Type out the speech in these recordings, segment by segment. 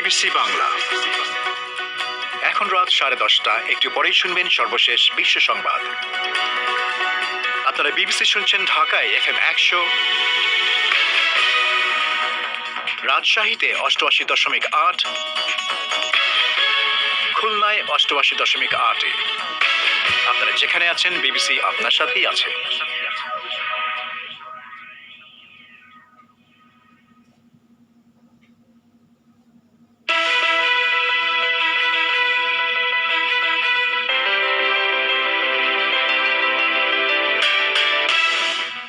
BBC Bangla. এখন রাত 10:30। একটু পরেই শুনবেন সর্বশেষ বিশ্ব সংবাদ। আপনারা বিবিসি শুনছেন ঢাকায় FM 100, রাজশাহীতে 88.8, খুলনায় 88.8। আপনারা যেখানে আছেন, বিবিসি আপনার সাথেই আছে।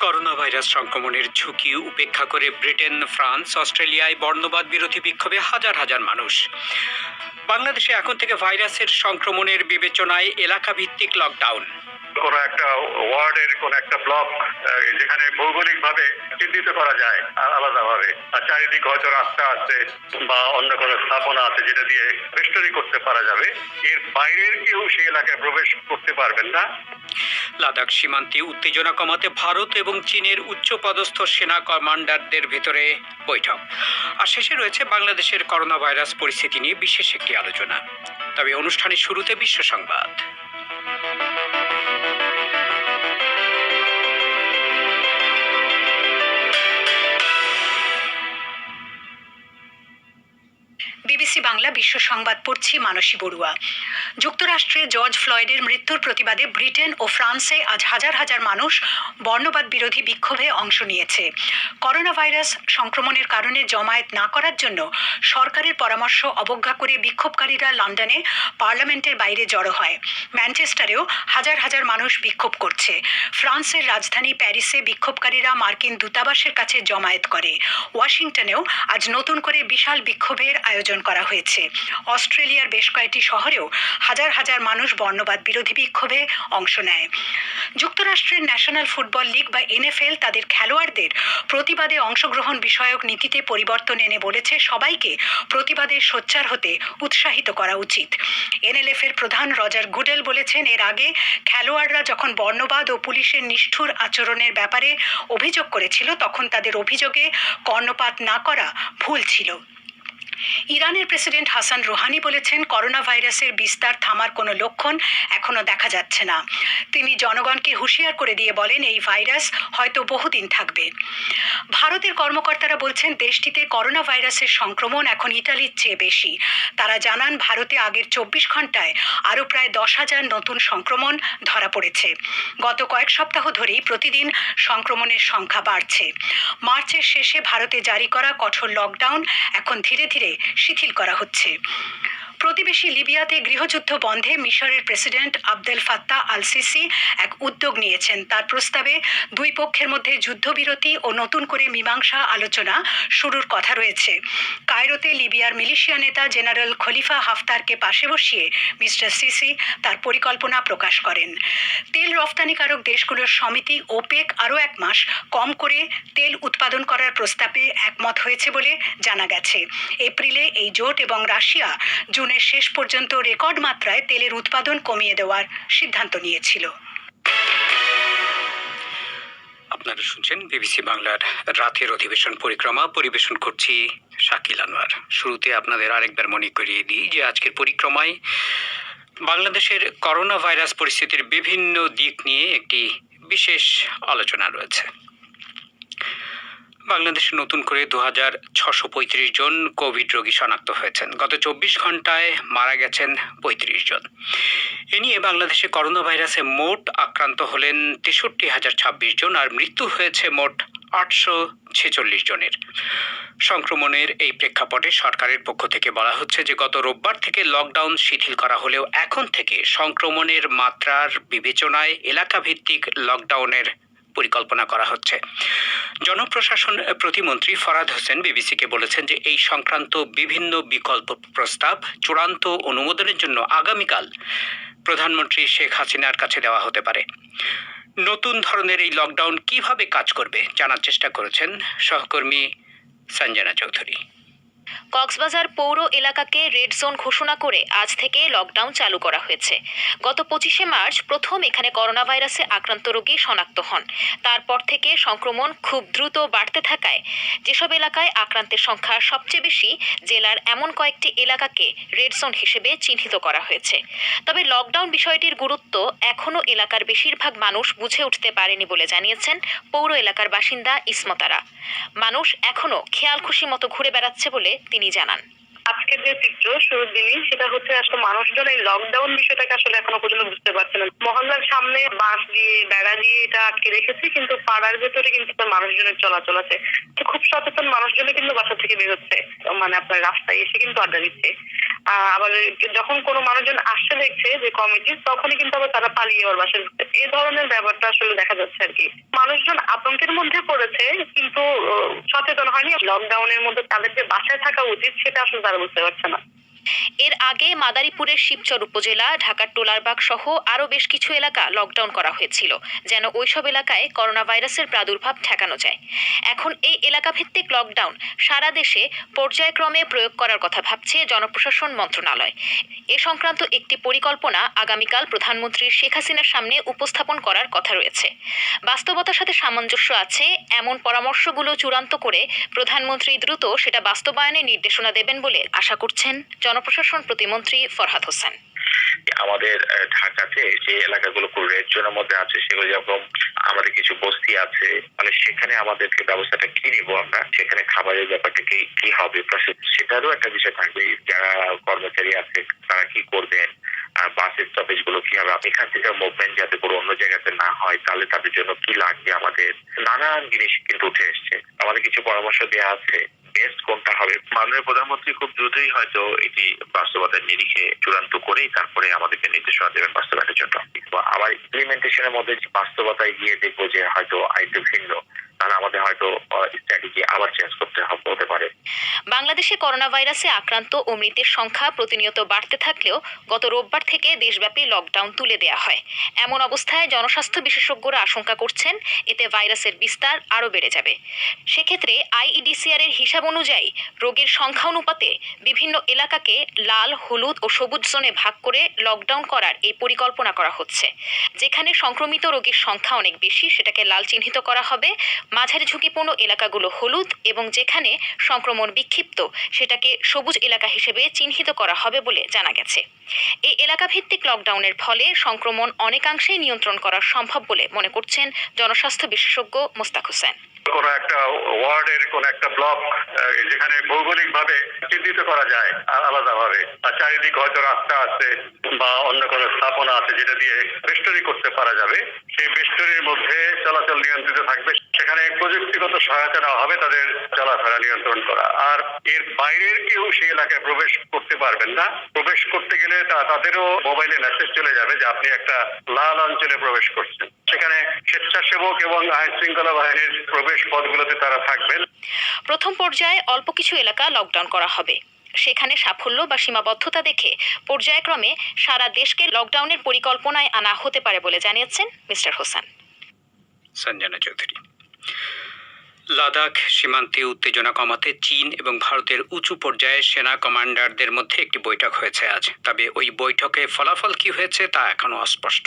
করোনা ভাইরাস সংক্রমণের ঝুঁকি উপেক্ষা করে ব্রিটেন, ফ্রান্স, অস্ট্রেলিয়ায় বর্ণবাদ বিরোধী বিক্ষোভে হাজার হাজার মানুষ। বাংলাদেশে এখন থেকে ভাইরাসের সংক্রমণের বিবেচনায় এলাকা ভিত্তিক লকডাউন। কোন একটা ওয়ার্ডের কোন একটা ব্লক যেখানে ভৌগোলিকভাবে চিহ্নিত করা যায় আলাদাভাবে, আর চারিদিকে হয়তো রাস্তা আছে বা অন্য কোনো স্থাপনা আছে যেটা দিয়ে বেষ্টনী করতে পারা যাবে, এর বাইরের কেউ সেই এলাকায় প্রবেশ করতে পারবেন না। লাদাখ সীমান্তে উত্তেজনা কমাতে ভারত এবং চীনের উচ্চপদস্থ সেনা কমান্ডারদের ভিতরে বৈঠক। আর শেষে রয়েছে বাংলাদেশের করোনা ভাইরাস পরিস্থিতি নিয়ে বিশেষ একটি আলোচনা। তবে অনুষ্ঠানের শুরুতে বিশ্ব সংবাদ। বিবিসি বাংলা বিশ্ব সংবাদ পড়ছি মানসী বড়ুয়া। যুক্তরাষ্ট্রে জর্জ ফ্লয়েডের মৃত্যুর প্রতিবাদে ব্রিটেন ও ফ্রান্সে আজ হাজার হাজার মানুষ বর্ণবাদ বিরোধী বিক্ষোভে অংশ নিয়েছে। করোনা ভাইরাস সংক্রমণের কারণে জমায়েত না করার জন্য সরকারের পরামর্শ অবজ্ঞা করে বিক্ষোভকারীরা লন্ডনে পার্লামেন্টের বাইরে জড়ো হয়। ম্যানচেস্টারেও হাজার হাজার মানুষ বিক্ষোভ করছে। ফ্রান্সের রাজধানী প্যারিসে বিক্ষোভকারীরা মার্কিন দূতাবাসের কাছে জমায়েত করে। ওয়াশিংটনেও আজ নতুন করে বিশাল বিক্ষোভের আয়োজন করা হয়েছে। অস্ট্রেলিয়ার বেশ কয়েকটি শহরেও হাজার হাজার মানুষ বর্ণবাদ বিরোধী বিক্ষোভে অংশ নেয়। যুক্তরাষ্ট্রের ন্যাশনাল ফুটবল লিগ বা NFL তাদের খেলোয়াড়দের প্রতিবাদে অংশগ্রহণ বিষয়ক নীতিতে পরিবর্তন এনে বলেছে সবাইকে প্রতিবাদে সোচ্চার হতে উৎসাহিত করা উচিত। NLF এর প্রধান রজার গুডেল বলেছেন, এর আগে খেলোয়াড়রা যখন বর্ণবাদ ও পুলিশের নিষ্ঠুর আচরণের ব্যাপারে অভিযোগ করেছিল, তখন তাদের অভিযোগে কর্ণপাত না করা ভুল ছিল। ইরানের প্রেসিডেন্ট হাসান রুহানি বলেছেন, করোনা ভাইরাসের বিস্তার থামার কোনো লক্ষণ এখনো দেখা যাচ্ছে না। তিনি জনগণকে হুঁশিয়ার করে দিয়ে বলেন, এই ভাইরাস হয়তো বহুদিন থাকবে। ভারতের কর্মকর্তারা বলছেন, দেশটিতে করোনা ভাইরাসের সংক্রমণ এখন ইতালির চেয়ে বেশি। তারা জানান, ভারতে আগের 24 ঘন্টায় আরও প্রায় 10,000 নতুন সংক্রমণ ধরা পড়েছে। গত কয়েক সপ্তাহ ধরেই প্রতিদিন সংক্রমণের সংখ্যা বাড়ছে। মার্চের শেষে ভারতে জারি করা কঠোর লকডাউন এখন ধীরে ধীরে শিথিল করা হচ্ছে। প্রতিবেশী লিবিয়াতে গৃহযুদ্ধ বন্ধে মিশরের president Abdel Fattah al CC এক উদ্যোগ নিয়েছেন। তার প্রস্তাবে দুই পক্ষের মধ্যে যুদ্ধবিরতি ও নতুন করে মীমাংসা আলোচনা শুরুর কথা রয়েছে। কায়রোতে লিবিয়ার মিলিশিয়া নেতা জেনারেল খলিফা হাফতারকে পাশে বসিয়ে মিস্টার সিসি তার পরিকল্পনা প্রকাশ করেন। তেল রফতানিকারক দেশগুলোর সমিতি ওপেক আরও 1 মাস কম করে তেল উৎপাদন করার প্রস্তাবে একমত হয়েছে বলে জানা গেছে। এপ্রিলে এই জোট এবং রাশিয়া জুনের শেষ পর্যন্ত রেকর্ড মাত্রায় তেলের উৎপাদন কমিয়ে দেওয়ার সিদ্ধান্ত নিয়েছিল। আপনারা শুনছেন বিবিসি বাংলার রাতের অধিবেশন পরিক্রমা। পরিবেশন করছি শাকিল আনোয়ার। শুরুতে আপনাদের আরেকবার মনে করিয়ে দিই যে আজকের পরিক্রমায় বাংলাদেশের করোনা ভাইরাস পরিস্থিতির বিভিন্ন দিক নিয়ে একটি বিশেষ আলোচনা রয়েছে। বাংলাদেশে নতুন করে 2635 জন কোভিড রোগী শনাক্ত হয়েছেন। গত 24 ঘন্টায় মারা গেছেন 35 জন। এ নিয়ে বাংলাদেশে করোনা ভাইরাসে মোট আক্রান্ত হলেন 63,026 জন, আর মৃত্যু হয়েছে মোট 846 জনের। সংক্রমণের এই প্রেক্ষাপটে সরকারের পক্ষ থেকে বলা হচ্ছে যে গত রোববার থেকে লকডাউন শিথিল করা হলেও এখন থেকে সংক্রমণের মাত্রার বিবেচনায় এলাকাভিত্তিক লকডাউনের পরিকল্পনা করা হচ্ছে। জনপ্রশাসন প্রতিমন্ত্রী ফরাদ হোসেন বিবিসিকে বলেছেন যে এই সংক্রান্ত বিভিন্ন বিকল্প প্রস্তাব চূড়ান্ত অনুমোদনের জন্য আগামীকাল প্রধানমন্ত্রী শেখ হাসিনার কাছে দেওয়া হতে পারে। নতুন ধরনের এই লকডাউন কিভাবে কাজ করবে জানার চেষ্টা করেছেন সহকর্মী সঞ্জনা চৌধুরী। কক্সবাজার পৌর এলাকাকে রেড জোন ঘোষণা করে আজ থেকে লকডাউন চালু করা হয়েছে। গত 25শে মার্চ প্রথম এখানে করোনা ভাইরাসে আক্রান্ত রোগী শনাক্ত হন। তারপর থেকে সংক্রমণ খুব দ্রুত বাড়তে থাকায় যেসব এলাকায় আক্রান্তের সংখ্যা সবচেয়ে বেশি, জেলার এমন কয়েকটি এলাকাকে রেড জোন হিসেবে চিহ্নিত করা হয়েছে। তবে লকডাউন বিষয়টির গুরুত্ব এখনও এলাকার বেশিরভাগ মানুষ বুঝে উঠতে পারেনি বলে জানিয়েছেন পৌর এলাকার বাসিন্দা ইসমতারা। মানুষ এখনও খেয়াল খুশি মতো ঘুরে বেড়াচ্ছে বলে তিনি জানান। আজকের যে চিত্র শুরুর দিনই, সেটা হচ্ছে আসলে মানুষজন এই লকডাউন বিষয়টাকে আসলে এখনো পর্যন্ত বুঝতে পারছে না। মহল্লার সামনে বাঁশ দিয়ে বেড়া দিয়ে এটা আটকে রেখেছে, কিন্তু পাড়ার ভেতরে কিন্তু মানুষজনের চলাচল আছে। তো খুব সচেতন মানুষজনই কিন্তু বাসা থেকে বের হচ্ছে, মানে আপনার রাস্তায় এসে কিন্তু আড্ডা দিচ্ছে। আবার যখন কোনো মানুষজন আসছে দেখছে যে কমিটি, তখনই কিন্তু আবার তারা পালিয়ে আবার বাসায় ঢুকছে। এই ধরনের ব্যাপারটা আসলে দেখা যাচ্ছে আর কি। মানুষজন আতঙ্কের মধ্যে পড়েছে, কিন্তু সচেতন হয়নি। লকডাউনের মধ্যে তাদের যে বাসায় থাকা উচিত সেটা আসলে তারা বুঝতে পারছে না। এর আগে মাদারীপুরের শিবচর উপজেলা, ঢাকার টোলারবাগ সহ আরও বেশ কিছু এলাকা লকডাউন করা হয়েছিল, যেন ওইসব এলাকায় করোনা ভাইরাসের প্রাদুর্ভাব ঠেকানো যায়। এখন এই এলাকাভিত্তিক লকডাউন সারা দেশে পর্যায়ক্রমে প্রয়োগ করার কথা ভাবছে জনপ্রশাসন মন্ত্রণালয়। এ সংক্রান্ত একটি পরিকল্পনা আগামীকাল প্রধানমন্ত্রী শেখ হাসিনার সামনে উপস্থাপন করার কথা রয়েছে। বাস্তবতার সাথে সামঞ্জস্য আছে এমন পরামর্শগুলো চূড়ান্ত করে প্রধানমন্ত্রী দ্রুত সেটা বাস্তবায়নের নির্দেশনা দেবেন বলে আশা করছেন জনপ্রশাসন প্রতিমন্ত্রী ফরহাদ হোসেন। আমাদের ঢাকাতে যে এলাকাগুলো রেড জোনের মধ্যে আছে, সেগুলো যেরকম আমাদের কিছু বস্তি আছে, মানে সেখানে আমাদেরকে ব্যবস্থাটা কি নিবো আমরা, সেখানে খাবারের ব্যাপারটা কি হবে, সেটারও একটা বিষয় থাকবে। যারা কর্মচারী আছে তারা কি করবেন, বাসের স্টপেজ গুলো কি হবে, এখান থেকে মুভমেন্ট যাতে করে অন্য জায়গাতে না হয়, তাহলে তাদের জন্য কি লাগবে, আমাদের নানান জিনিস কিন্তু উঠে এসছে। আমাদের কিছু পরামর্শ দেওয়া আছে, বেস্ট কোনটা হবে। মাননীয় প্রধানমন্ত্রী খুব দ্রুতই হয়তো এটি বাস্তবতার নিরিখে চূড়ান্ত করেই তারপরে আমাদেরকে নির্দেশনা দেবেন বাস্তবায়নের জন্য। আবার ইমপ্লিমেন্টেশনের মধ্যে বাস্তবতায় গিয়ে দেখবো যে হয়তো আইটেম ভিন্ন, তাহলে আমাদের হয়তো স্ট্র্যাটেজি আবার চেঞ্জ করতে হতে পারে। বাংলাদেশে করোনা ভাইরাসে আক্রান্ত ও মৃতের সংখ্যা প্রতিনিয়ত বাড়তে থাকলেও গত রোববার থেকে দেশব্যাপী লকডাউন তুলে দেওয়া হয়। এমন অবস্থায় জনস্বাস্থ্য বিশেষজ্ঞরা আশঙ্কা করছেন এতে ভাইরাসের বিস্তার আরও বেড়ে যাবে। সেক্ষেত্রে আইইডিসিআর এর হিসাব অনুযায়ী রোগীর সংখ্যা অনুপাতে বিভিন্ন এলাকাকে লাল, হলুদ ও সবুজ জোনে ভাগ করে লকডাউন করার এই পরিকল্পনা করা হচ্ছে। যেখানে সংক্রমিত রোগীর সংখ্যা অনেক বেশি সেটাকে লাল চিহ্নিত করা হবে, মাঝারি ঝুঁকিপূর্ণ এলাকাগুলো হলুদ এবং যেখানে সংক্রমণ বিক্ষিপ্ত সেটাকে সবুজ এলাকা হিসেবে চিহ্নিত করা হবে বলে জানা গেছে। এই এলাকাভিত্তিক লকডাউনের ফলে সংক্রমণ অনেকাংশেই নিয়ন্ত্রণ করা সম্ভব বলে মনে করছেন জনস্বাস্থ্য বিশেষজ্ঞ মোস্তাক হোসেন। কোন একটা ওয়ার্ডের কোন একটা ব্লক যেখানে ভৌগোলিক ভাবে চিহ্নিত করা যায় আলাদাভাবে, আর চারিদিকে হয়তো রাস্তা আছে বা অন্য কোনো স্থাপনা আছে যেটা দিয়ে বেষ্টনী করতে পারা যাবে, সেই বেষ্টনীর মধ্যে চলাচল নিয়ন্ত্রিত থাকবে। সেখানে প্রযুক্তিগত সহায়তা নেওয়া হবে তাদের চলাফেরা নিয়ন্ত্রণ করা। আর এর বাইরের কেউ সেই এলাকায় প্রবেশ করতে পারবেন না। প্রবেশ করতে গেলে তাদেরও মোবাইলে মেসেজ চলে যাবে যে আপনি একটা লাল অঞ্চলে প্রবেশ করছেন। সেখানে স্বেচ্ছাসেবক এবং আইন শৃঙ্খলা বাহিনীর প্রবেশ পথগুলোতে তারা থাকবেন। প্রথম পর্যায়ে অল্প কিছু এলাকা লকডাউন করা হবে। সেখানে সাফল্য বা সীমাবদ্ধতা দেখে পর্যায়ক্রমে সারা দেশকে লকডাউনের পরিকল্পনায় আনা হতে পারে বলে জানিয়েছেন মিস্টার হোসেন। সঞ্জনা চৌধুরী। লাদাখ সীমান্তে উত্তেজনা কমাতে চীন এবং ভারতের উঁচু পর্যায়ের সেনা কমান্ডারদের মধ্যে একটি বৈঠক হয়েছে আজ। তবে ওই বৈঠকে ফলাফল কি হয়েছে তা এখনও অস্পষ্ট।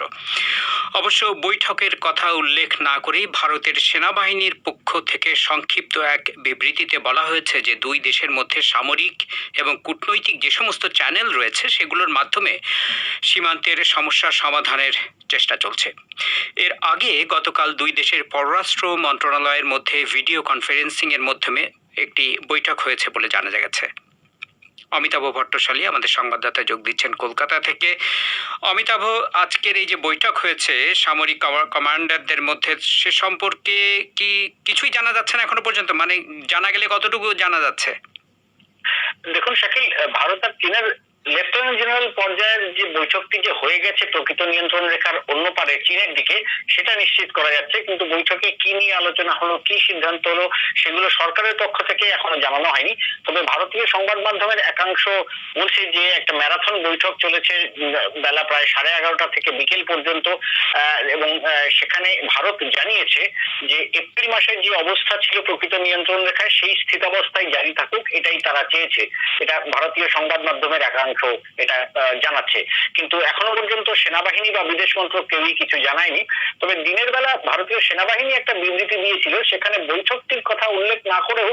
অবশ্য বৈঠকের কথা উল্লেখ না করেই ভারতের সেনাবাহিনীর পক্ষ থেকে সংক্ষিপ্ত এক বিবৃতিতে বলা হয়েছে যে দুই দেশের মধ্যে সামরিক এবং কূটনৈতিক যে সমস্ত চ্যানেল রয়েছে সেগুলোর মাধ্যমে সীমান্তের সমস্যা সমাধানের চেষ্টা চলছে। এর আগে গতকাল দুই দেশের পররাষ্ট্র মন্ত্রণালয়ের মধ্যে ভিডিও কনফারেন্সিং এর মাধ্যমে একটি বৈঠক হয়েছে বলে জানা গেছে। অমিতাভ ভট্টশালী আমাদের সংবাদদাতা যোগ দিচ্ছেন কলকাতা থেকে। অমিতাভ, আজকের এই যে বৈঠক হয়েছে সামরিক কমান্ডারদের মধ্যে, সে সম্পর্কে কি কিছুই জানা যাচ্ছে না এখনো পর্যন্ত? মানে জানা গেলে কতটুকু জানা যাচ্ছে? দেখুন শাকিল, ভারত আর চীনের লেফটেন্যান্ট জেনারেল পর্যায়ের যে বৈঠকটি যে হয়ে গেছে প্রকৃত নিয়ন্ত্রণ রেখার অন্য পারে চীনের দিকে, সেটা নিশ্চিত করা যাচ্ছে, কিন্তু বৈঠকে কি নিয়ে আলোচনা হলো, কি সিদ্ধান্ত হলো, সেগুলো সরকারের পক্ষ থেকে এখনো জানানো হয়নি। তবে ভারতীয় সংবাদ মাধ্যমের একাংশ বলছে যে একটা ম্যারাথন বৈঠক চলেছে বেলা প্রায় 11:30 থেকে বিকেল পর্যন্ত, এবং সেখানে ভারত জানিয়েছে যে এপ্রিল মাসের যে অবস্থা ছিল প্রকৃত নিয়ন্ত্রণ রেখায় সেই স্থিতাবস্থায় জারি থাকুক, এটাই তারা চেয়েছে। এটা ভারতীয় সংবাদ মাধ্যমের একাংশ এটা জানাচ্ছে, কিন্তু এখনো পর্যন্ত সেনাবাহিনী বা বিদেশ মন্ত্রক কেউই কিছু জানায়নি। তবে দিনের বেলা ভারতীয় সেনাবাহিনী একটা বিবৃতি দিয়েছিল, সেখানে বৈঠকটির কথা উল্লেখ না করেও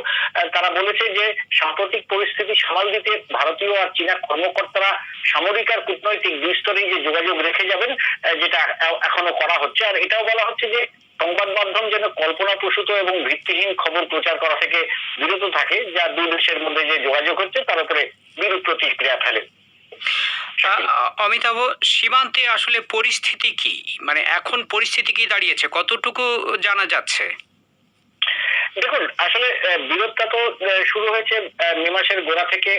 তারা বলেছে যে সাম্প্রতিক পরিস্থিতি সামাল দিতে ভারতীয় আর চীনা কর্মকর্তারা সামরিক আর কূটনৈতিক দুই স্তরেই যে যোগাযোগ রেখে যাবেন, যেটা এখনো করা হচ্ছে। আর এটাও বলা হচ্ছে যে সংবাদ মাধ্যম যেন কল্পনাপ্রসূত এবং ভিত্তিহীন খবর প্রচার করা থেকে বিরত থাকে, যা দুই দেশের মধ্যে যে যোগাযোগ হচ্ছে তার উপরে বিরূপ প্রতিক্রিয়া ফেলে। অমিতাভ, সীমান্তে আসলে পরিস্থিতি কি, মানে এখন পরিস্থিতি কি দাঁড়িয়েছে, কতটুকু জানা যাচ্ছে? দেখুন, আসলে বিরোধটা তো শুরু হয়েছে মে মাসের গোড়া থেকে।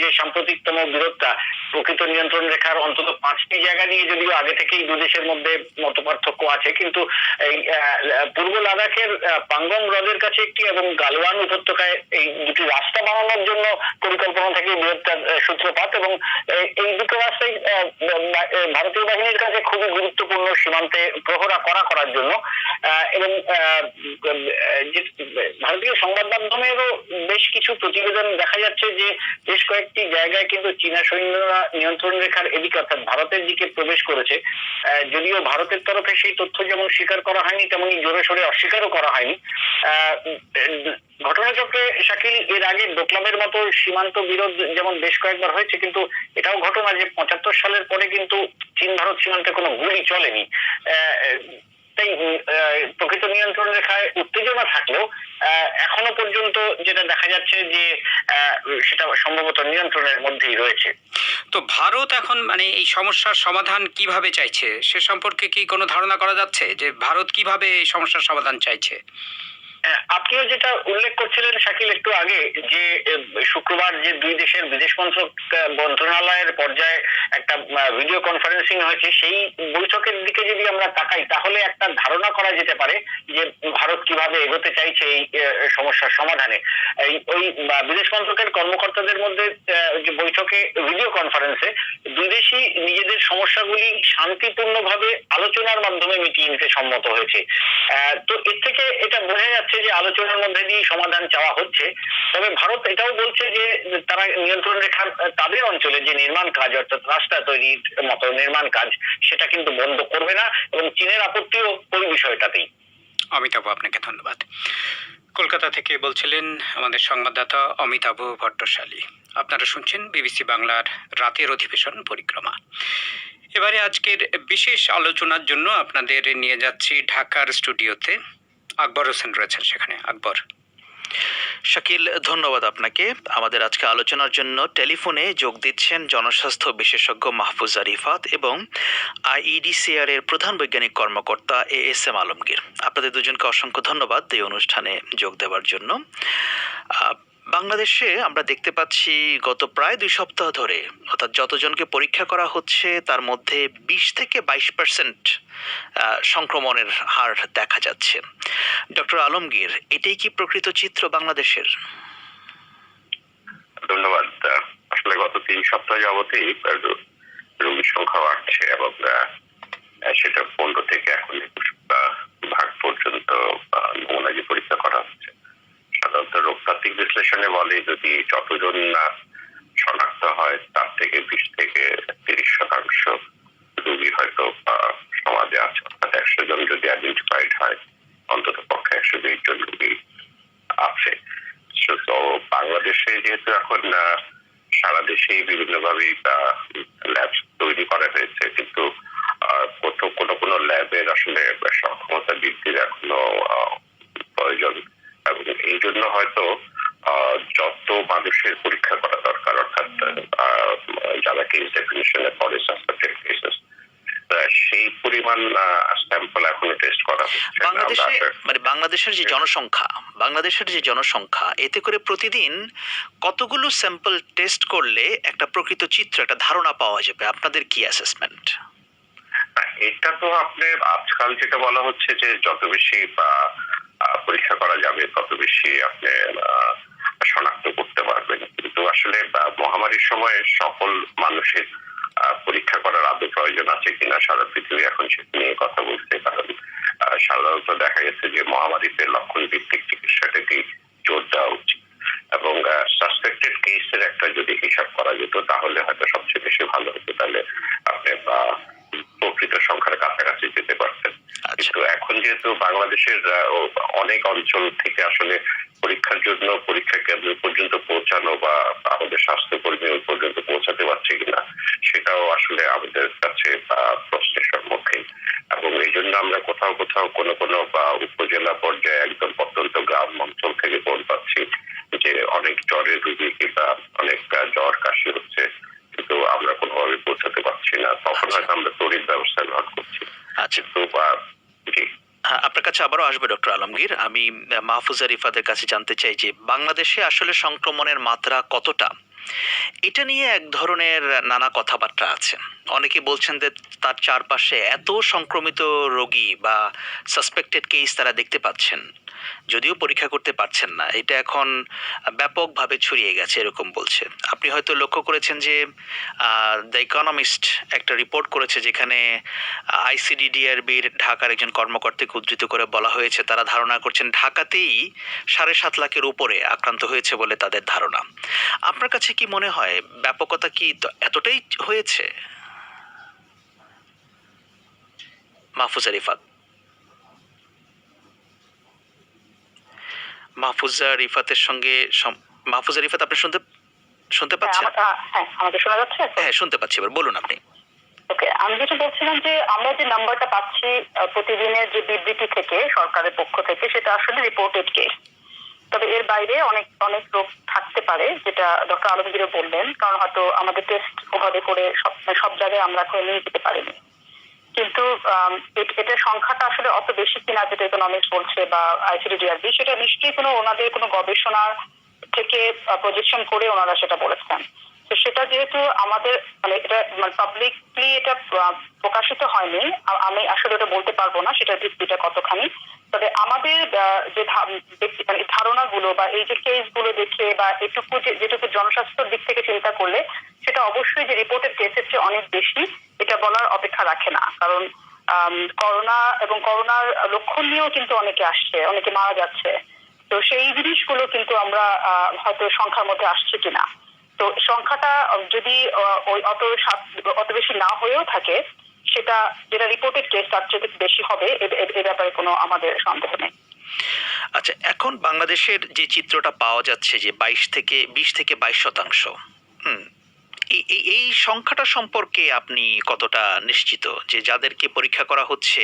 যে সাম্প্রতিকতম বিরোধটা প্রকৃত নিয়ন্ত্রণ রেখার অন্তত 5টি জায়গা নিয়ে যদিও আগে থেকেই দু দেশের মধ্যে মতপার্থক্য আছে, কিন্তু এই পূর্ব লাদাখের পাঙ্গং হ্রদের কাছে একটি এবং গালওয়ান উপত্যকায় এই দুটি রাস্তা বানানোর জন্য পরিকল্পনা থেকে বিরোধটার সূত্রপাত, এবং এই দুটো রাস্তায় ভারতীয় বাহিনীর কাছে খুবই গুরুত্বপূর্ণ সীমান্তে প্রহরা করার জন্য। এবং ভারতীয় সংবাদ মাধ্যমেরও বেশ কিছু প্রতিবেদন দেখা যাচ্ছে যে বেশ কয়েকটি জায়গায় কিন্তু চীনা সৈন্যরা নিয়ন্ত্রণ রেখার এদিকে অর্থাৎ ভারতের দিকে প্রবেশ করেছে। যদিও ভারতের তরফে সেই তথ্য যেমন স্বীকার করা হয়নি, তেমনি জোরে সোরে অস্বীকারও করা হয়নি। ঘটনাচক্রে শাকিল, এর আগে ডোকলামের মতো সীমান্ত বিরোধ যেমন বেশ কয়েকবার হয়েছে, কিন্তু এটাও ঘটনা যে 75 সালের পরে কিন্তু চীন ভারত সীমান্তে কোনো গুলি চলেনি। তাই প্রকৃত নিয়ন্ত্রণ রেখায় উত্তেজনা থাকলেও এখনো পর্যন্ত যেটা দেখা যাচ্ছে যে সেটা সম্ভবত নিয়ন্ত্রণের মধ্যেই রয়েছে। তো ভারত এখন মানে এই সমস্যার সমাধান কিভাবে চাইছে সে সম্পর্কে কি কোনো ধারণা করা যাচ্ছে যে ভারত কিভাবে এই সমস্যার সমাধান চাইছে? আপনিও যেটা উল্লেখ করছিলেন শাকিল একটু আগে, যে শুক্রবার যে দুই দেশের বিদেশ মন্ত্রণালয়ের পর্যায়ে একটা ভিডিও কনফারেন্সিং হয়েছে, সেই বৈঠকের দিকে যদি আমরা তাকাই তাহলে একটা ধারণা করা যেতে পারে যে ভারত কিভাবে এগোতে চাইছে এই সমস্যার সমাধানে। ওই বিদেশ মন্ত্রকের কর্মকর্তাদের মধ্যে যে বৈঠকে ভিডিও কনফারেন্সে দুই দেশই নিজেদের সমস্যাগুলি শান্তিপূর্ণভাবে আলোচনার মাধ্যমে মিটিয়ে নিতে সম্মত হয়েছে। তো এর থেকে এটা বোঝা যাচ্ছে যে আলোচনার মধ্যে দিয়ে সমাধান চাওয়া হচ্ছে। তবে ভারত এটাও বলছে যে তারা নিয়ন্ত্রণ রেখার তাদের অঞ্চলে যে নির্মাণ কাজ অর্থাৎ রাস্তা তৈরির মতো নির্মাণ কাজ সেটা কিন্তু বন্ধ করবে না, এবং চীনের আপত্তিও ওই বিষয়টাতেই। অমিতাভ, আপনাকে ধন্যবাদ। কলকাতা থেকে বলছিলেন আমাদের সংবাদদাতা অমিতাভ ভট্টশালী। আপনারা শুনছেন বিবিসি বাংলার রাতের অধিবেশন পরিক্রমা। এবারে আজকের বিশেষ আলোচনার জন্য আপনাদের নিয়ে যাচ্ছি ঢাকার স্টুডিওতে। আকবর হোসেন রয়েছেন সেখানে। আকবর। শাকিল, ধন্যবাদ আপনাকে। আমাদের আজকে আলোচনার জন্য টেলিফোনে যোগ দিচ্ছেন জনস্বাস্থ্য বিশেষজ্ঞ মাহফুজা রিফাত এবং আইইডিসিআর এর প্রধান বৈজ্ঞানিক কর্মকর্তা এএসএম আলমগীর। আপনাদের দুজনকে অসংখ্য ধন্যবাদ এই অনুষ্ঠানে যোগ দেওয়ার জন্য। বাংলাদেশে আমরা দেখতে পাচ্ছি গত প্রায় 2 সপ্তাহ ধরে অর্থাৎ যতজনকে পরীক্ষা করা হচ্ছে তার মধ্যে 20 থেকে 22% সংক্রমণের হার দেখা যাচ্ছে। ডক্টর আলমগীর, এটাই কি প্রকৃত চিত্র বাংলাদেশের? ধন্যবাদ। আসলে গত 3 সপ্তাহ যাবতই রোগীর সংখ্যা বাড়ছে এবং সেটা 15 থেকে এখন 21 ভাগ পর্যন্ত নমুনা যে পরীক্ষা করা হচ্ছে। সাধারণত রোগতাত্ত্বিক বিশ্লেষণে বলে যদি যতজন শনাক্ত হয় তার থেকে 20 থেকে 30% রোগী হয়তো সমাজে আছে, অর্থাৎ 100 জন যদি আইডেন্টিফাইড হয় অন্তত পক্ষে 120 জন রোগী আছে। তো বাংলাদেশে যেহেতু এখন সারা দেশেই বিভিন্নভাবে ল্যাব তৈরি করা হয়েছে, কিন্তু কোনো ল্যাবের আসলে সক্ষমতা বৃদ্ধির এখনো প্রয়োজন, এবং এই জন্য হয়তো যত মানুষের পরীক্ষা করা দরকার অর্থাৎ যারা কেস ডেফিনিশনে পড়ে সাসপেক্টেড কেসেস, সেই পরিমাণ স্যাম্পল এখনো টেস্ট করা হচ্ছে না। বাংলাদেশে আমরা- মানে বাংলাদেশের যে জনসংখ্যা এতে করে প্রতিদিন কতগুলো স্যাম্পল টেস্ট করলে একটা প্রকৃত চিত্র, একটা ধারণা পাওয়া যাবে? আপনাদের কি অ্যাসেসমেন্ট? এটা তো আপনি আজকাল যেটা বলা হচ্ছে যে যত বেশি পরীক্ষা করা যাবে তত বেশি আপনি শনাক্ত করতে পারবেন, কিন্তু আসলে মহামারীর সময় সকল মানুষের পরীক্ষা করার আদৌ প্রয়োজন আছে কিনা সারা পৃথিবী এখন সেটা নিয়ে কথা বলছে। কারণ সাধারণত দেখা গেছে যে মহামারীতে লক্ষণ ভিত্তিক চিকিৎসাটাকেই জোর দেওয়া উচিত এবং সাসপেক্টেড কেসের একটা যদি হিসাব করা যেত তাহলে হয়তো সবচেয়ে বেশি ভালো হতো, তাহলে আপনি প্রকৃত সংখ্যার কাছাকাছি যেতে পারতেন। কিন্তু এখন যেহেতু বাংলাদেশের অনেক অঞ্চল থেকে আসলে পরীক্ষার জন্য পরীক্ষা কেন্দ্র পর্যন্ত পৌঁছানো বা আমাদের স্বাস্থ্যকর্মী পর্যন্ত পৌঁছাতে পারছে কিনা সেটাও আসলে আমাদের কাছে প্রশ্নের সম্মুখীন, এবং এই জন্য আমরা কোথাও কোথাও কোনো কোনো উপজেলা পর্যায়ে একদম প্রত্যন্ত গ্রাম অঞ্চল থেকে ফোন পাচ্ছি যে অনেক জ্বরের রোগী কিংবা অনেক জ্বর কাশি হচ্ছে, কিন্তু আমরা কোনোভাবে পৌঁছাতে পারছি না। তখন হয়তো আমরা তড়িৎ ব্যবস্থা গ্রহণ করছি। আচ্ছা, তো জি, আপনার কাছে আবারও আসবে ডক্টর আলমগীর। আমি মাহফুজা রিফাতের কাছে জানতে চাই যে বাংলাদেশে আসলে সংক্রমণের মাত্রা কতটা, এটা নিয়ে এক ধরনের নানা কথাবার্তা আছে। অনেকে বলছেন যে তার চারপাশে এত সংক্রমিত রোগী বা সাসপেক্টেড কেস তারা দেখতে পাচ্ছেন, যদিও পরীক্ষা করতে পারছেন না। এটা এখন ব্যাপকভাবে ছড়িয়ে গেছে এরকম বলছে। আপনি হয়তো লক্ষ্য করেছেন যে দ্য ইকোনমিস্ট একটা রিপোর্ট করেছে যেখানে আইসিডিডিআরবির ঢাকার একজন কর্মকর্তাকে উদ্ধৃত করে বলা হয়েছে তারা ধারণা করছেন ঢাকাতেই 7.5 লাখের উপরে আক্রান্ত হয়েছে বলে তাদের ধারণা। আপনার কাছে কি মনে হয় ব্যাপকতা কি এতটাই হয়েছে? মাহফুজা রিফাত মাহফুজা রিফাত আপনি শুনতে পাচ্ছেন? হ্যাঁ, আমাকে শোনা যাচ্ছে? হ্যাঁ, শুনতে পাচ্ছি। এবার বলুন আপনি। ওকে, আমি যেটা বলছিলাম যে আমরা যে নাম্বারটা পাচ্ছি প্রতিদিনের যে বিবৃতি থেকে সরকারের পক্ষ থেকে সেটা আসলে রিপোর্টেড কেস, তবে এর বাইরে অনেক অনেক রোগ থাকতে পারে যেটা ডক্টর আলমগীরও বললেন, কারণ হয়তো আমাদের টেস্ট ওভাবে করে সব জায়গায় আমরা করে নিয়ে যেতে পারিনি। কিন্তু এটার সংখ্যাটা আসলে অত বেশি কিনা যেটা ইকোনমিক্স বলছে বা আইসিডিডিআরবি, সেটা নিশ্চয়ই কোনো ওনাদের কোনো গবেষণার থেকে প্রজেকশন করে ওনারা সেটা বলেছেন। তো সেটা যেহেতু আমাদের মানে এটা মানে পাবলিকলি এটা প্রকাশিত হয়নি, আমি আসলে এটা বলতে পারবো না সেটার ভিত্তিটা কতখানি। তবে আমাদের যে মানে ধারণাগুলো বা এই যে কেসগুলো দেখে বা যেটুকু জনস্বাস্থ্যের দিক থেকে চিন্তা করলে সেটা অবশ্যই যে রিপোর্টেড কেসের চেয়ে অনেক বেশি, এটা বলার অপেক্ষা রাখে না। কারণ করোনা এবং করোনার লক্ষণ নিয়েও কিন্তু অনেকে আসছে, অনেকে মারা যাচ্ছে। তো সেই জিনিসগুলো কিন্তু আমরা হয়তো সংখ্যার মধ্যে আসছে কিনা, তো সংখ্যাটা যদি ওই অত বেশি না হয়েও থাকে, সেটা যেটা রিপোর্টেড কেস তার চেয়ে বেশি হবে, এ ব্যাপারে কোনো আমাদের সন্দেহ নেই। আচ্ছা, এখন বাংলাদেশের যে চিত্রটা পাওয়া যাচ্ছে যে 20 থেকে 22%, এই সংখ্যাটা সম্পর্কে আপনি কতটা নিশ্চিত যে যাদেরকে পরীক্ষা করা হচ্ছে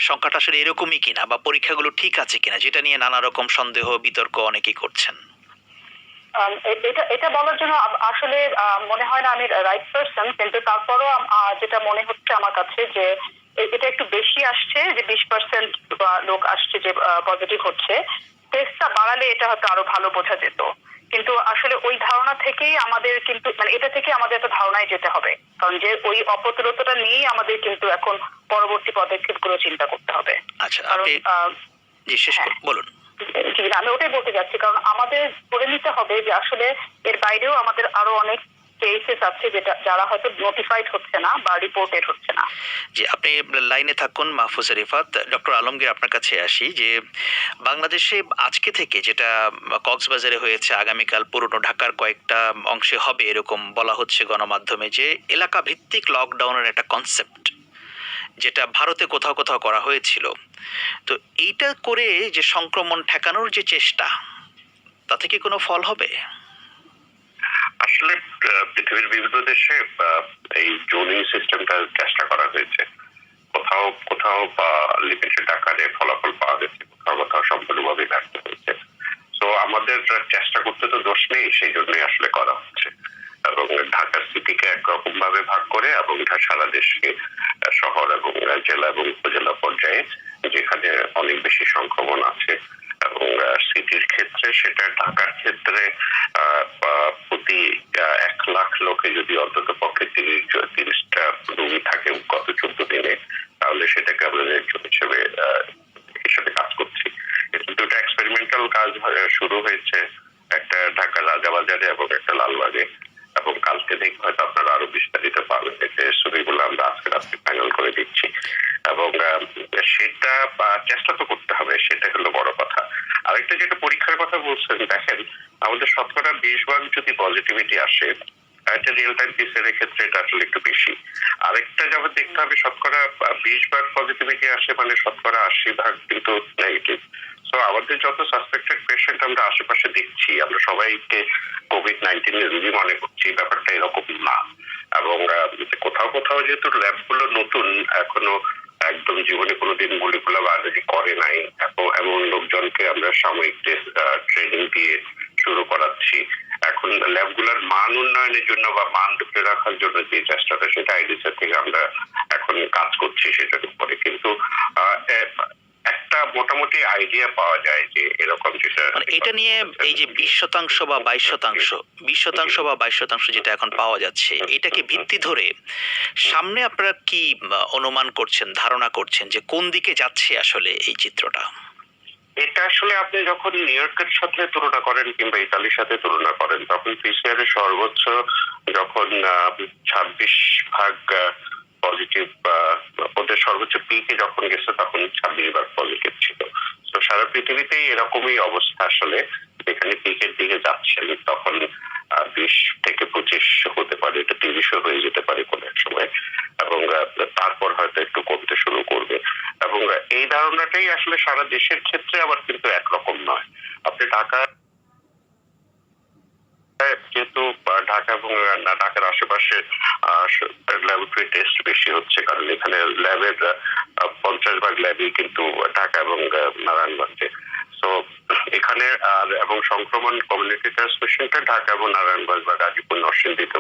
সংখ্যাটা আসলে এরকমই কিনা বা পরীক্ষাগুলো ঠিক আছে কিনা, যেটা নিয়ে নানা রকম সন্দেহ বিতর্ক অনেকেই করছেন? এটা বলার জন্য আসলে মনে হয় না আমি রাইট পারসন, কিন্তু তারপরও যেটা মনে হচ্ছে আমার কাছে যে এটা একটু বেশি আসছে, যে 20% লোক আসছে যে পজিটিভ হচ্ছে। টেস্টটা বাড়ালে এটা হয়তো আরো ভালো বোঝা যেত, কিন্তু আসলে ওই ধারণা থেকেই আমাদের কিন্তু মানে এটা থেকে আমাদের একটা ধারণায় যেতে হবে, কারণ যে ওই অপ্রতুলতাটা নিয়েই আমাদের কিন্তু এখন পরবর্তী পদক্ষেপগুলো চিন্তা করতে হবে। আচ্ছা, আপনি জি শেষ করুন, বলুন। আমি ওটাই বলতে যাচ্ছি, কারণ আমাদের করে নিতে হবে যে আসলে এর বাইরেও আমাদের আরো অনেক কেসেস আছে যারা হয়তো নোটিফাইড হচ্ছে না বা রিপোর্টেড হচ্ছে না। জি, আপনি লাইনে থাকুন মাহফুজা রিফাত। ডক্টর আলমগীর আপনার কাছে আসি যে বাংলাদেশে আজকে থেকে যেটা কক্সবাজারে হয়েছে, আগামীকাল পুরনো ঢাকার কয়েকটা অংশে হবে এরকম বলা হচ্ছে গণমাধ্যমে, যে এলাকা ভিত্তিক লকডাউনের একটা কনসেপ্ট যেটা ভারতে কোথাও কোথাও করা হয়েছিল। তো এইটা করে যে সংক্রমণ ঠেকানোর যে চেষ্টা, তাতে কি কোনো ফল হবে? আসলে পৃথিবীর বিভিন্ন দেশে এই জোনিং সিস্টেমটা চেষ্টা করা হয়েছে, কোথাও কোথাও লিমিটেড আকারে ফলাফল পাওয়া গেছে, কোথাও কোথাও সম্পূর্ণভাবে ব্যর্থ হয়েছে। তো আমাদের চেষ্টা করতে তো দোষ নেই, সেই জন্যই আসলে করা হচ্ছে। এবং ঢাকার সিটিকে একরকম ভাবে ভাগ করে এবং সারা দেশকে শহর এবং জেলা এবং উপজেলা পর্যায়ে, যেখানে অনেক বেশি সংক্রমণ আছে। এবং সিটির ক্ষেত্রে সেটা, ঢাকার ক্ষেত্রে প্রতি 1 লাখ লোকে যদি অন্তত পক্ষে 30টা রোগী থাকে গত 14 দিনে, তাহলে সেটাকে আমরা হিসেবে কাজ করছি। কিন্তু এটা এক্সপেরিমেন্টাল কাজ শুরু হয়েছে একটা ঢাকা রাজাবাজারে এবং একটা লালবাগে, এবং কালকে দেখে হয়তো আপনারা আরো বিস্তারিত পাবেন। এতে ছবিগুলো আমরা আজকে রাত্রে ফাইনাল করে দিচ্ছি, এবং সেটা চেষ্টা তো করতে হবে, সেটা হলো বড় কথা। আরেকটা যেটা পরীক্ষার কথা বলছেন, দেখেন আমাদের শতকরা 20% যদি পজিটিভিটি আসে, এটা রিয়েল টাইম পিসিআর ক্ষেত্রে এটা আসলে একটু বেশি। আরেকটা যাবে দেখতে হবে, শতকরা 20% পজিটিভিটি আসে মানে শতকরা 80% কিন্তু নেগেটিভ। তো আমাদের যত সাসপেক্টেড পেশেন্ট আমরা আশেপাশে দেখছি, আমরা সবাইকে কোভিড-19 এর রোগী মনে করছি, ব্যাপারটা এরকম না। এবং কোথাও কোথাও যেহেতু ল্যাবগুলো নতুন, এখনো একদম জীবনে কোনোদিন মলিকুলার বায়োলজি করে নাই, এমন লোকজনকে আমরা সাময়িক ট্রেনিং দিয়ে শুরু করাচ্ছি। এখন ল্যাবগুলোর মান উন্নয়নের জন্য বা মান ধরে রাখার জন্য যে চেষ্টাটা, সেটা আইডিসি থেকে আমরা এখন কাজ করছি সেটার উপরে। কিন্তু একটা মোটামুটি আইডিয়া পাওয়া যায় যে এরকম যেটা, এটা নিয়ে এই যে 20% বা 22% যেটা এখন পাওয়া যাচ্ছে, এটাকে ভিত্তি ধরে সামনে আপনারা কি অনুমান করছেন, ধারণা করছেন যে কোন দিকে যাচ্ছে আসলে এই চিত্রটা? এটা আসলে আপনি যখন নিউ ইয়র্কের সাথে তুলনা করেন কিংবা ইতালির সাথে তুলনা করেন, তখন পিসিআর এর সর্বোচ্চ যখন 26% পজিটিভ, ওদের সর্বোচ্চ পিকে যখন গেছে তখন 26% পজিটিভ ছিল। তো সারা পৃথিবীতেই এরকমই অবস্থা আসলে, যেখানে পিকের দিকে যাচ্ছেন তখন 20 থেকে 25 হতে পারে, এটা 30 হয়ে যেতে পারে কোনো এক সময়, এবং তারপর হয়তো একটু কমতে শুরু করবে। এবং এই ধারণাটাই আসলে সারা দেশের ক্ষেত্রে আবার কিন্তু একরকম নয়। আপনি যেহেতু ঢাকা এবং ঢাকার আশেপাশে ল্যাবরেটরি টেস্ট বেশি হচ্ছে, কারণ এখানে ল্যাবের 50% ল্যাবই কিন্তু ঢাকা এবং নারায়ণগঞ্জে। তো এখানে এবং সংক্রমণ কমিউনিটি ট্রান্সমিশনটা ঢাকা এবং নারায়ণগঞ্জ বা গাজীপুর, নরসিংদীতে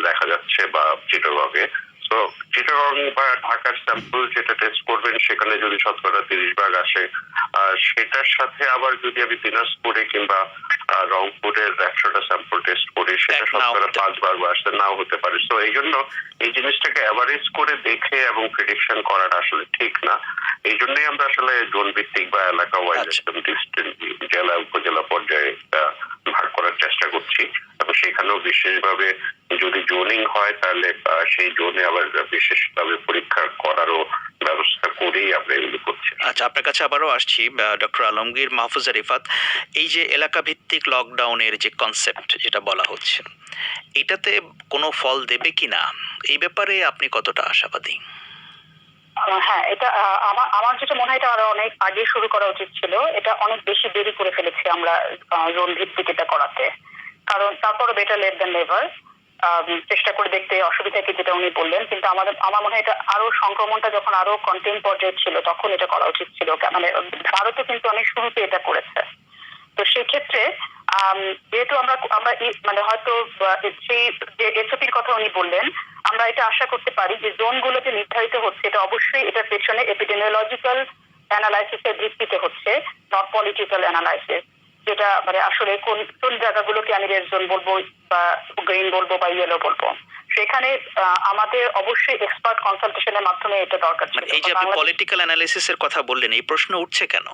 দেখা যাচ্ছে, বা চিটাগংয়ে। তো চিটাগং বা ঢাকার স্যাম্পল যেটা টেস্ট করবেন, সেখানে যদি শতকরা 30% আসে, সেটার সাথে আবার যদি আমি দিনাজপুরে কিংবা রংপুরের 100টা স্যাম্পল টেস্ট করি, সেটা শতকরা 5% আসতে নাও হতে পারে। তো এই জন্য এই জিনিসটাকে অ্যাভারেজ করে দেখে এবং প্রেডিকশন করাটা আসলে ঠিক না। এই জন্যই আমরা আসলে জোন ভিত্তিক বা এলাকা ওয়াইজ জেলা উপজেলা পর্যায়ে ভাগ করার চেষ্টা করছি, এবং সেখানেও বিশেষভাবে যদি জোনিং হয় তাহলে সেই জোনে আবার বিশেষভাবে পরীক্ষা করারও ব্যবস্থা করেই আমরা এগুলো করছি। আচ্ছা, আপনার কাছে আবারও আসছি ডক্টর আলমগীর মাহফুজা রিফাত। এই যে এলাকা ভিত্তিক লকডাউনের যে কনসেপ্ট যেটা বলা হচ্ছে, এটাতে কোনো ফল দেবে কিনা, এই ব্যাপারে আপনি কতটা আশাবাদী? হ্যাঁ, এটা আমার যেটা মনে হয় এটা আরো অনেক আগে শুরু করা উচিত ছিল। এটা অনেক বেশি দেরি করে ফেলেছি আমরা জোন ভিত্তিক এটা করাতে, কারণ তারপরে বেটার লেট দ্যান নেভার। চেষ্টা করে দেখতে অসুবিধা কি, যেটা উনি বললেন। কিন্তু আমার মনে হয় এটা আরো, সংক্রমণটা যখন আরো কন্টেইন পর্যায়ে ছিল তখন এটা করা উচিত ছিল। মানে ভারতও কিন্তু অনেক শুরুতে এটা করেছে। তো সেই ক্ষেত্রে যেহেতু আমরা মানে হয়তো সেই যে এসওপির কথা উনি বললেন, আমরা এটা আশা করতে পারি যে জোনগুলো যে নির্ধারিত হচ্ছে, এটা অবশ্যই এটার পেছনে এপিডেমিওলজিক্যাল অ্যানালাইসিসের ভিত্তিতে হচ্ছে, নট পলিটিক্যাল অ্যানালাইসিস। যেটা মানে আসলে কোন কোন জায়গাগুলোকে আমি রেড জোন বলবো বা গ্রিন বলবো বা ইয়েলো বলবো, সেখানে আমাদের অবশ্যই এক্সপার্ট কনসালটেশনের মাধ্যমে এটা দরকার ছিল। এই যে আপনি পলিটিক্যাল অ্যানালিসিসের কথা বললেন, এই প্রশ্ন উঠছে কেন?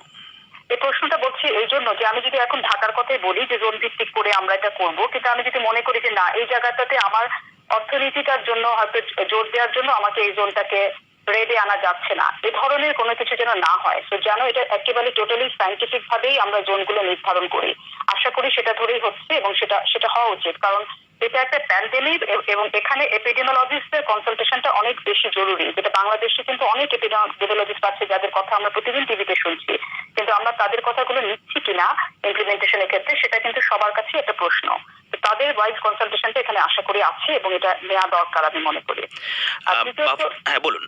এই প্রশ্নটা বলছি এই জন্য যে আমি যদি এখন ঢাকার কথাই বলি যে জোন ভিত্তিক করে আমরা এটা করবো, কিন্তু আমি যদি মনে করি যে না, এই জায়গাটাতে আমার অর্থনীতিটার জন্য হয়তো জোর দেওয়ার জন্য আমাকে এই জোনটাকে রেডে আনা যাচ্ছে না, এ ধরনের কোনো কিছু যেন না হয়। তো যেন এটা একেবারে টোটালি সায়েন্টিফিক ভাবেই আমরা জোনগুলো নির্ধারণ করি। আশা করি সেটা ধরেই হচ্ছে, এবং সেটা হওয়া উচিত, কারণ এটা একটা প্যান্ডেমিক এবং এখানে এপিডেমিওলজিস্টদের কনসালটেশনটা অনেক বেশি জরুরি। যেটা বাংলাদেশে কিন্তু অনেক এপিডেমিওলজিস্ট আছে যাদের কথা আমরা প্রতিদিন টিভিতে শুনছি, কিন্তু আমরা তাদের কথাগুলো নিচ্ছি কিনা ইমপ্লিমেন্টেশনের ক্ষেত্রে, সেটা কিন্তু সবার কাছে একটা প্রশ্ন। তাদের ওয়াইজ কনসালটেশনটা এখানে আশা করি আছে, এবং এটা নেওয়া দরকার আমি মনে করি। হ্যাঁ, বলুন।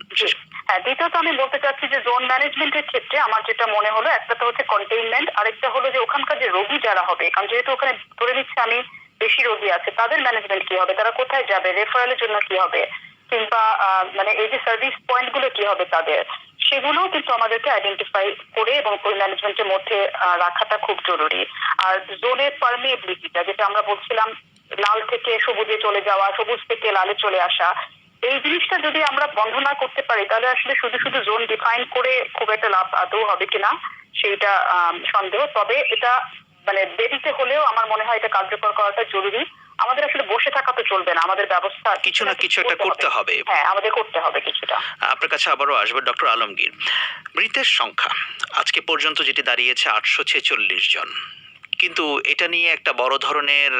দ্বিতীয়ত আমি বলতে চাচ্ছি যে জোন ম্যানেজমেন্টের ক্ষেত্রে আমার যেটা মনে হলো, একটা তো হচ্ছে কন্টেইনমেন্ট, আরেকটা হলো যে ওখানকার যে রোগী যারা হবে, কারণ যেহেতু ওখানে ধরে নিচ্ছে আমি বেশি রোগী আছে, তাদের ম্যানেজমেন্ট কি হবে, তারা কোথায় যাবে, রেফারেলের জন্য কি হবে। কিংবা মানে এই যে সার্ভিস পয়েন্টগুলো কি হবে তাদের, সেগুলোও কিন্তু আমাদেরকে আইডেন্টিফাই করে এবং ওই ম্যানেজমেন্টের মধ্যে রাখাটা খুব জরুরি। আর জোনের পারমিয়েবিলিটিটা, যেটা আমরা বলছিলাম লাল থেকে সবুজে চলে যাওয়া, সবুজ থেকে লালে চলে আসা, এই জিনিসটা যদি আমরা বন্ধ না করতে পারি তাহলে আসলে শুধু শুধু জোন ডিফাইন করে খুব একটা লাভ আদৌ হবে কিনা সেইটা সন্দেহ। তবে এটা মানে দেরিতে হলেও আমার মনে হয় এটা কার্যকর করাটা জরুরি। আমাদের আসলে বসে থাকা তো চলবে না, আমাদের ব্যবস্থা কিছু না কিছু একটা করতে হবে। হ্যাঁ, আমাদের করতে হবে কিছুটা। আপনার কাছে আবারও আসবে ডক্টর আলমগীর। মৃতের সংখ্যা আজকে পর্যন্ত যেটি দাঁড়িয়েছে 846 জন, কিন্তু এটা নিয়ে একটা বড় ধরনের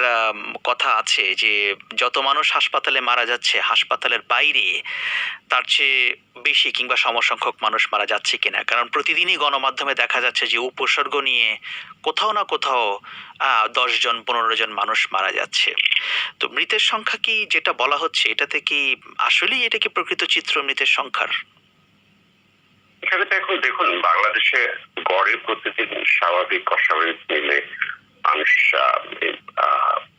কথা আছে যে যত মানুষ হাসপাতালে মারা যাচ্ছে, হাসপাতালের বাইরে তার চেয়ে বেশি কিংবা সমসংখ্যক মানুষ মারা যাচ্ছে কিনা। কারণ প্রতিদিনই গণমাধ্যমে দেখা যাচ্ছে যে উপসর্গ নিয়ে কোথাও না কোথাও 10 জন 15 জন মানুষ মারা যাচ্ছে। তো মৃতের সংখ্যা কি যেটা বলা হচ্ছে এটাতে কি আসলেই এটা কি প্রকৃত চিত্র মৃতের সংখ্যার? এখানে তো এখন দেখুন, বাংলাদেশে গড়ে প্রতিদিন স্বাভাবিক অস্বাভাবিক মিলে মানুষ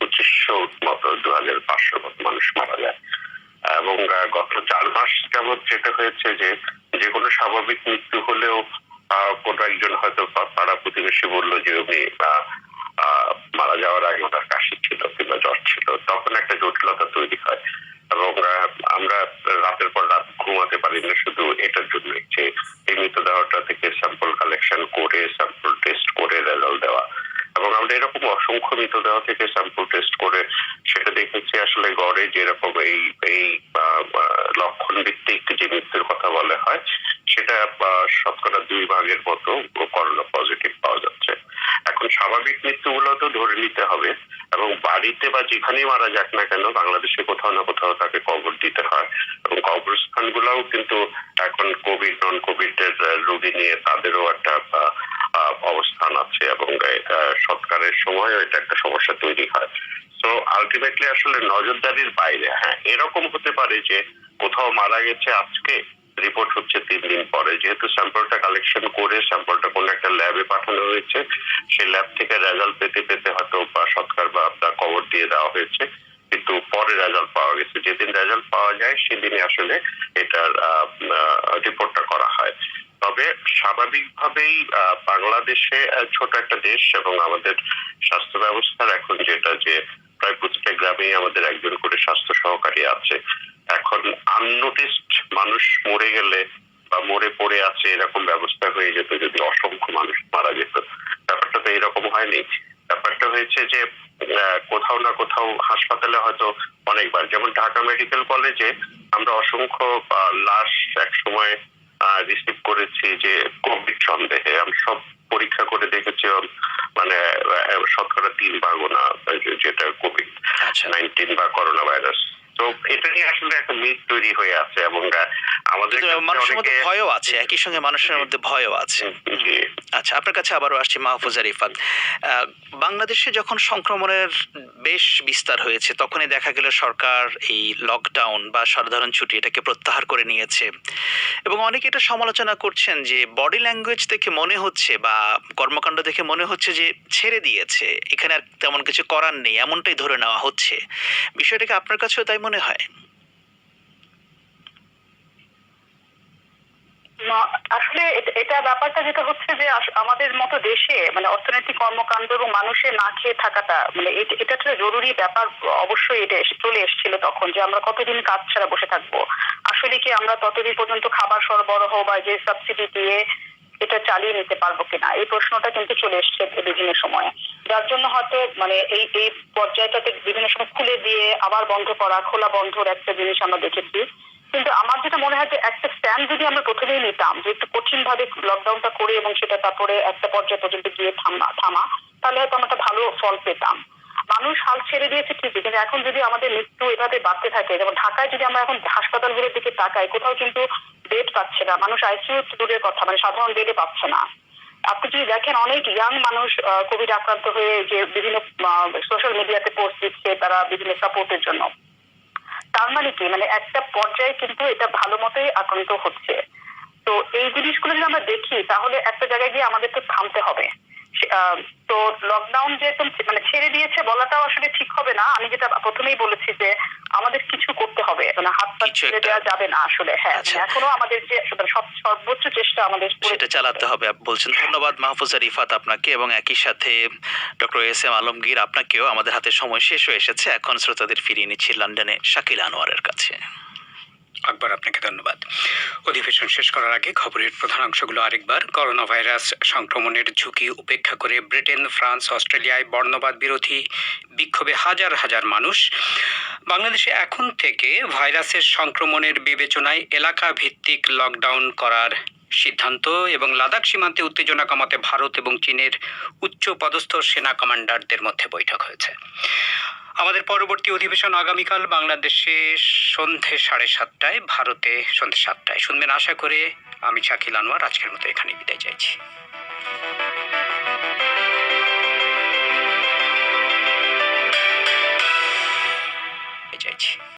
2500 মতো 2500 মতো মানুষ মারা যায়। এবং গত 4 মাস যাবৎ যেটা হয়েছে যে কোনো স্বাভাবিক মৃত্যু হলেও কোনো একজন হয়তো পাড়া প্রতিবেশী বললো যে উনি মারা যাওয়ার আগে ওনার কাশি ছিল কিংবা জ্বর ছিল, তখন একটা জটিলতা তৈরি হয়। এবং আমরা রাতের পর রাত ঘুমাতে পারি না শুধু এটার জন্য যে এই মৃতদেহটা থেকে স্যাম্পল কালেকশন করে স্যাম্পল টেস্ট করে রেজাল্ট দেওয়া। এবং আমরা এরকম অসংখ্য মৃতদেহ থেকে স্যাম্পল টেস্ট করে সেটা দেখেছি আসলে গড়ে যেরকম এই লক্ষণ ভিত্তিক যে মৃত্যুর কথা বলা হয় সেটা 2% মতো করোনা পজিটিভ পাওয়া যাচ্ছে। এখন স্বাভাবিক মৃত্যুগুলো তো ধরে নিতে হবে এবং বাড়িতে বা যেখানেই মারা যাক না কেন বাংলাদেশে কোথাও না কোথাও তাকে কবর দিতে হয়। এবং কবরস্থানগুলোও কিন্তু এখন কোভিড নন কোভিড এর রোগী নিয়ে তাদেরও একটা অবস্থান আছে এবং সৎকারের সময় এটা একটা সমস্যা তৈরি হয়। তো আলটিমেটলি আসলে নজরদারির বাইরে, হ্যাঁ এরকম হতে পারে যে কোথাও মারা গেছে আজকে, রিপোর্ট হচ্ছে 3 দিন পরে, যেহেতু স্যাম্পলটা কালেকশন করে স্যাম্পলটা কোনো একটা ল্যাবে পাঠানো হয়েছে, সেই ল্যাব থেকে রেজাল্ট পেতে পেতে হয়তো বা সৎকার বা কবর দিয়ে দেওয়া হয়েছে, কিন্তু পরে রেজাল্ট পাওয়া গেছে। যেদিন রেজাল্ট পাওয়া যায় সেদিনই আসলে এটার রিপোর্টটা করা হয়। তবে স্বাভাবিকভাবেই বাংলাদেশে ছোট একটা দেশ এবং আমাদের স্বাস্থ্য ব্যবস্থার এখন যেটা যে প্রায় প্রতিটা গ্রামেই আমাদের একজন করে স্বাস্থ্য সহকারী আছে। এখন আননোটিসড মানুষ মরে গেলে বা মরে পড়ে আছে এরকম ব্যবস্থা হয়ে যেত যদি অসংখ্য মানুষ মারা যেত। ব্যাপারটা তো এরকম হয়নি। ব্যাপারটা হয়েছে যে কোথাও না কোথাও হাসপাতালে হয়তো অনেকবার, যেমন ঢাকা মেডিকেল কলেজে আমরা অসংখ্য লাশ এক সময় রিসিভ করেছি যে কোভিড সন্দেহে। আমি সব পরীক্ষা করে দেখেছি মানে 3% না যেটা কোভিড-19 বা করোনা ভাইরাস। তো এটা নিয়ে আসলে একটা মিথ তৈরি হয়ে আছে এবং আমাদের মানুষের মধ্যে ভয়ও আছে, একই সঙ্গে মানুষের মধ্যে ভয়ও আছে। আচ্ছা, আপনার কাছে আবারও আসছি মাহফুজা রিফাত। বাংলাদেশে যখন সংক্রমণের বেশ বিস্তার হয়েছে তখনই দেখা গেল সরকার এই লকডাউন বা সাধারণ ছুটি এটাকে প্রত্যাহার করে নিয়েছে এবং অনেকে এটা সমালোচনা করছেন যে বডি ল্যাঙ্গুয়েজ দেখে মনে হচ্ছে বা কর্মকাণ্ড দেখে মনে হচ্ছে যে ছেড়ে দিয়েছে, এখানে আর তেমন কিছু করার নেই, এমনটাই ধরে নেওয়া হচ্ছে। বিষয়টাকে আপনার কাছেও তাই মনে হয়? আসলে এটা ব্যাপারটা যেটা হচ্ছে যে আমাদের মতো দেশে মানে অর্থনৈতিক কর্মকাণ্ড এবং মানুষের না খেয়ে থাকাটা মানে এটা একটা জরুরি ব্যাপার। অবশ্যই এটা চলে এসেছিল তখন যে আমরা কতদিন কাজ ছাড়া বসে থাকবো, আসলে কি আমরা ততদিন পর্যন্ত খাবার সরবরাহ বা যে সাবসিডি দিয়ে এটা চালিয়ে নিতে পারবো কিনা, এই প্রশ্নটা কিন্তু চলে এসছে বিভিন্ন সময়ে। যার জন্য হয়তো মানে এই পর্যায়টাতে বিভিন্ন সময় খুলে দিয়ে আবার বন্ধ করা, খোলা বন্ধর একটা জিনিস আমরা দেখেছি। কিন্তু আমার যেটা মনে হয় যে একটা স্ট্যান্ড যদি আমরা প্রথমেই নিতাম যে একটু কঠিন ভাবে লকডাউনটা করে এবং সেটা তারপরে একটা পর্যায় পর্যন্ত গিয়ে থামা, তাহলে হয়তো আমরা একটা ভালো ফল পেতাম। মানুষ হাল ছেড়ে দিয়েছে ঠিকই, কিন্তু এখন যদি আমাদের মৃত্যু এভাবে বাড়তে থাকে, যেমন ঢাকায় যদি আমরা এখন হাসপাতালগুলোর দিকে তাকাই, কোথাও কিন্তু বেড পাচ্ছে না মানুষ, আইসিইউ দূরের কথা মানে সাধারণ বেডে পাচ্ছে না। আপনি যদি দেখেন অনেক ইয়াং মানুষ কোভিড আক্রান্ত হয়ে যে বিভিন্ন সোশ্যাল মিডিয়াতে পোস্ট দিচ্ছে তারা বিভিন্ন সাপোর্টের জন্য। তার মানে কি মানে একটা পর্যায়ে কিন্তু এটা ভালো মতোই আক্রান্ত হচ্ছে। তো এই জিনিসগুলো যদি আমরা দেখি তাহলে একটা জায়গায় গিয়ে আমাদের তো থামতে হবে। তো লকডাউন যে মানে ছেড়ে দিয়েছে বলাটাও আসলে ঠিক হবে না। আমি যেটা প্রথমেই বলেছি যে আমাদের কিছু করতে হবে, মানে হাত পা কিছু ছেড়ে একটা- দেওয়া যাবে না আসলে। হ্যাঁ, আচ্ছা। মানে এখনো আমাদের যে সর্বোচ্চ চেষ্টা আমাদের করে সেটা চালাতে হবে বলছেন। ধন্যবাদ মাহফুজা রিফাত আপনাকে, এবং একই সাথে ডক্টর এস এম আলমগীর আপনাকেও। আমাদের হাতে সময় শেষ হয়ে এসেছে, এখন শ্রোতাদের ফিরিয়ে নিচ্ছি লন্ডনে শাকিল আনোয়ারের কাছে। আকবর, আপনাকে ধন্যবাদ। অধিবেশন শেষ করার আগে খবরের প্রধান অংশগুলো আরেকবার। করোনা ভাইরাস সংক্রমণের ঝুঁকি উপেক্ষা করে ব্রিটেন, ফ্রান্স, অস্ট্রেলিয়ায় বর্ণবাদ বিরোধী বিক্ষোভে হাজার হাজার মানুষ। বাংলাদেশে এখন থেকে ভাইরাসের সংক্রমণের বিবেচনায় এলাকা ভিত্তিক লকডাউন করার সিদ্ধান্ত, এবং লাদাখ সীমান্তে উত্তেজনা কমাতে ভারত এবং চীনের উচ্চ পদস্থ সেনা কমান্ডারদের মধ্যে বৈঠক হয়েছে। আমাদের পরবর্তী অধিবেশন আগামীকাল বাংলাদেশে সন্ধে 7:30টায়, ভারতে সন্ধে 7টায় শুনবেন আশা করে। আমি শাকিল আনোয়ার আজকের মতো এখানে বিদায় চাইছি।